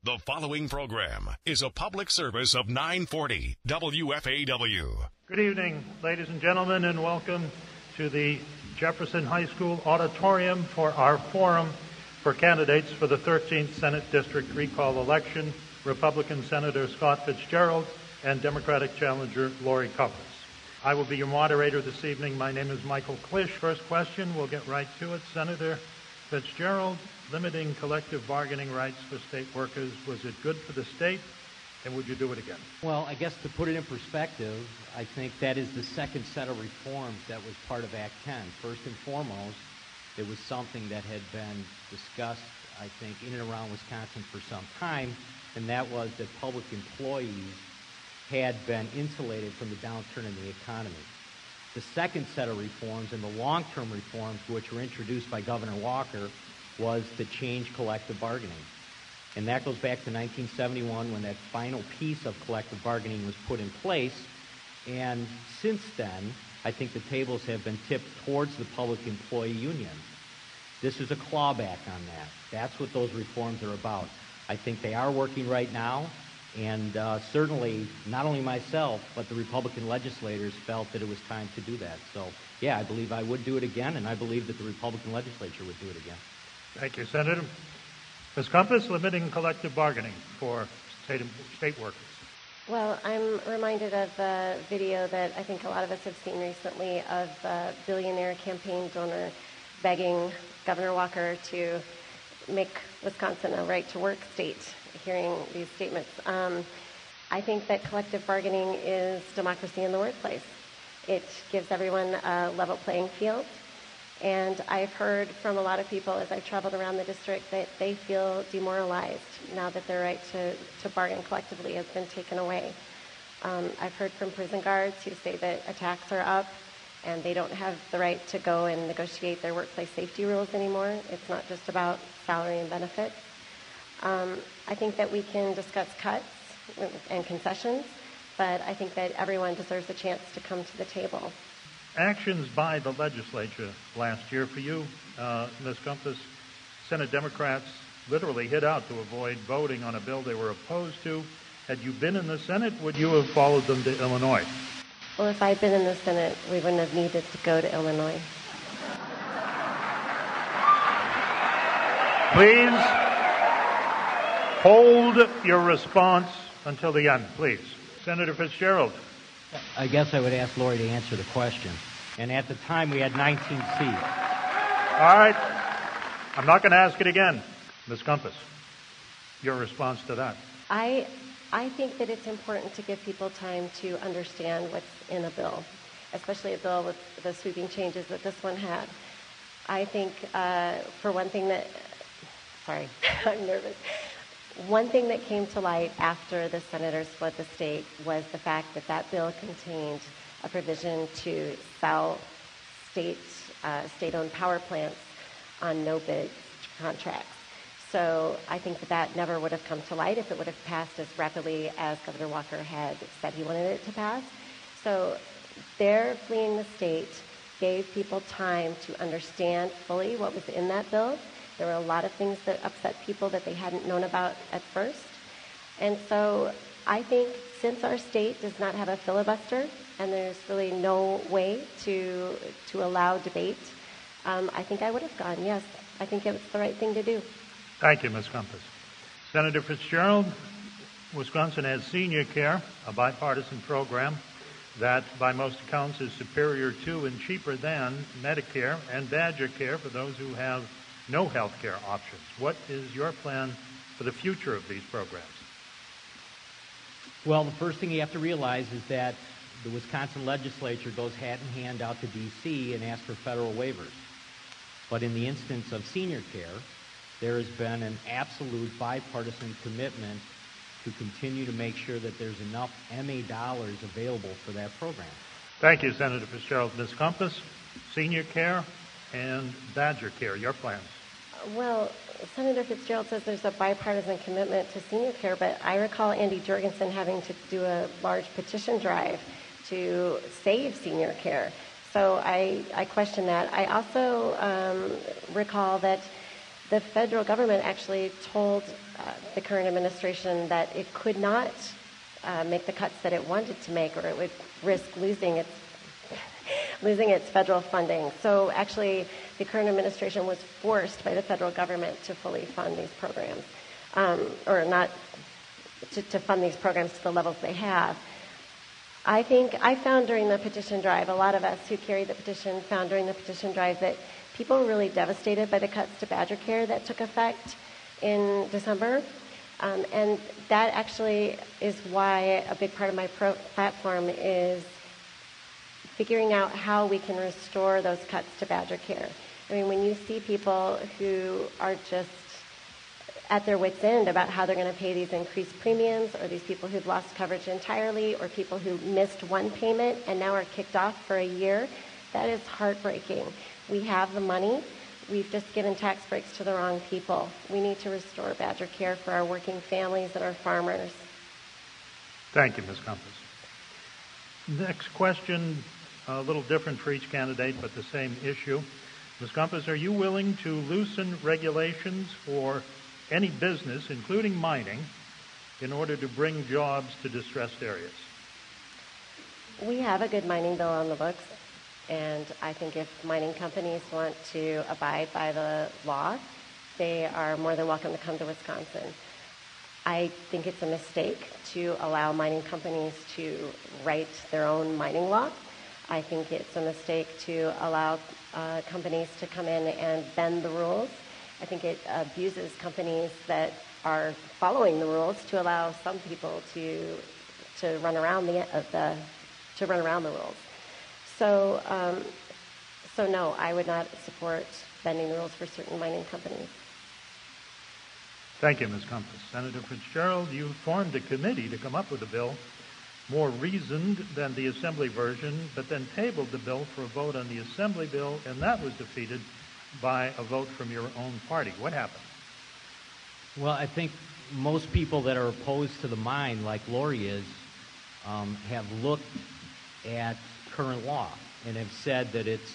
The following program is a public service of 940 WFAW. Good evening, ladies and gentlemen, and welcome to the Jefferson High School auditorium for our forum for candidates for the 13th Senate District recall election, Republican Senator Scott Fitzgerald and Democratic challenger Lori Compas. I will be your moderator this evening. My name is Michael Klisch. First question, we'll get right to it. Senator Fitzgerald, limiting collective bargaining rights for state workers, was it good for the state, and would you do it again? Well, I guess to put it in perspective, I think that is the second set of reforms that was part of Act 10. First and foremost, it was something that had been discussed, I think, in and around Wisconsin for some time, and that was that public employees had been insulated from the downturn in the economy. The second set of reforms, and the long-term reforms which were introduced by Governor Walker, was to change collective bargaining. And that goes back to 1971 when that final piece of collective bargaining was put in place. And since then, I think the tables have been tipped towards the public employee union. This is a clawback on that. That's what those reforms are about. I think they are working right now. And certainly, not only myself, but the Republican legislators felt that it was time to do that. So, yeah, I believe I would do it again, and I believe that the Republican legislature would do it again. Thank you, Senator. Ms. Compas, limiting collective bargaining for state workers. Well, I'm reminded of a video that I think a lot of us have seen recently of a billionaire campaign donor begging Governor Walker to make Wisconsin a right-to-work state, hearing these statements. I think that collective bargaining is democracy in the workplace. It gives everyone a level playing field. And I've heard from a lot of people as I've traveled around the district that they feel demoralized now that their right to bargain collectively has been taken away. I've heard from prison guards who say that attacks are up and they don't have the right to go and negotiate their workplace safety rules anymore. It's not just about salary and benefits. I think that we can discuss cuts and concessions, but I think that everyone deserves a chance to come to the table. Actions by the legislature last year for you, Ms. Compas, Senate Democrats literally hid out to avoid voting on a bill they were opposed to. Had you been in the Senate, would you have followed them to Illinois? Well, if I'd been in the Senate, we wouldn't have needed to go to Illinois. Please hold your response until the end, please. Senator Fitzgerald. I guess I would ask Lori to answer the question. And at the time, we had 19 seats. All right. I'm not going to ask it again. Ms. Compas, your response to that. I think that it's important to give people time to understand what's in a bill, especially a bill with the sweeping changes that this one had. I think, for one thing sorry, I'm nervous. One thing that came to light after the senators split the state was the fact that that bill contained a provision to sell state-owned power plants on no-bid contracts. So I think that never would have come to light if it would have passed as rapidly as Governor Walker had said he wanted it to pass. So their fleeing the state gave people time to understand fully what was in that bill. There were a lot of things that upset people that they hadn't known about at first. And so I think since our state does not have a filibuster and there's really no way to allow debate, I think I would have gone, yes. I think it was the right thing to do. Thank you, Ms. Compas. Senator Fitzgerald, Wisconsin has senior care, a bipartisan program that by most accounts is superior to and cheaper than Medicare and Badger Care for those who have no health care options. What is your plan for the future of these programs? Well, the first thing you have to realize is that the Wisconsin legislature goes hand in hand out to D.C. and asks for federal waivers. But in the instance of senior care, there has been an absolute bipartisan commitment to continue to make sure that there's enough MA dollars available for that program. Thank you, Senator Fitzgerald. Ms. Compas, senior care and Badger Care, your plans? Well, Senator Fitzgerald says there's a bipartisan commitment to senior care, but I recall Andy Jorgensen having to do a large petition drive to save senior care. So I question that. I also recall that the federal government actually told the current administration that it could not make the cuts that it wanted to make, or it would risk losing its federal funding. So actually, the current administration was forced by the federal government to fully fund these programs, or not to fund these programs to the levels they have. I think I found during the petition drive, a lot of us who carried the petition found during the petition drive that people were really devastated by the cuts to Badger Care that took effect in December. And that actually is why a big part of my platform is figuring out how we can restore those cuts to Badger Care. I mean, when you see people who are just at their wits' end about how they're going to pay these increased premiums, or these people who've lost coverage entirely, or people who missed one payment and now are kicked off for a year, that is heartbreaking. We have the money. We've just given tax breaks to the wrong people. We need to restore Badger Care for our working families and our farmers. Thank you, Ms. Compas. Next question, a little different for each candidate, but the same issue. Ms. Compas, are you willing to loosen regulations for any business, including mining, in order to bring jobs to distressed areas? We have a good mining bill on the books, and I think if mining companies want to abide by the law, they are more than welcome to come to Wisconsin. I think it's a mistake to allow mining companies to write their own mining law. I think it's a mistake to allow companies to come in and bend the rules. I think it abuses companies that are following the rules to allow some people to run around the rules. So no, I would not support bending the rules for certain mining companies. Thank you, Ms. Compas. Senator Fitzgerald, you formed a committee to come up with a bill more reasoned than the Assembly version, but then tabled the bill for a vote on the Assembly bill, and that was defeated by a vote from your own party. What happened? Well, I think most people that are opposed to the mine, like Lori is, have looked at current law and have said that it's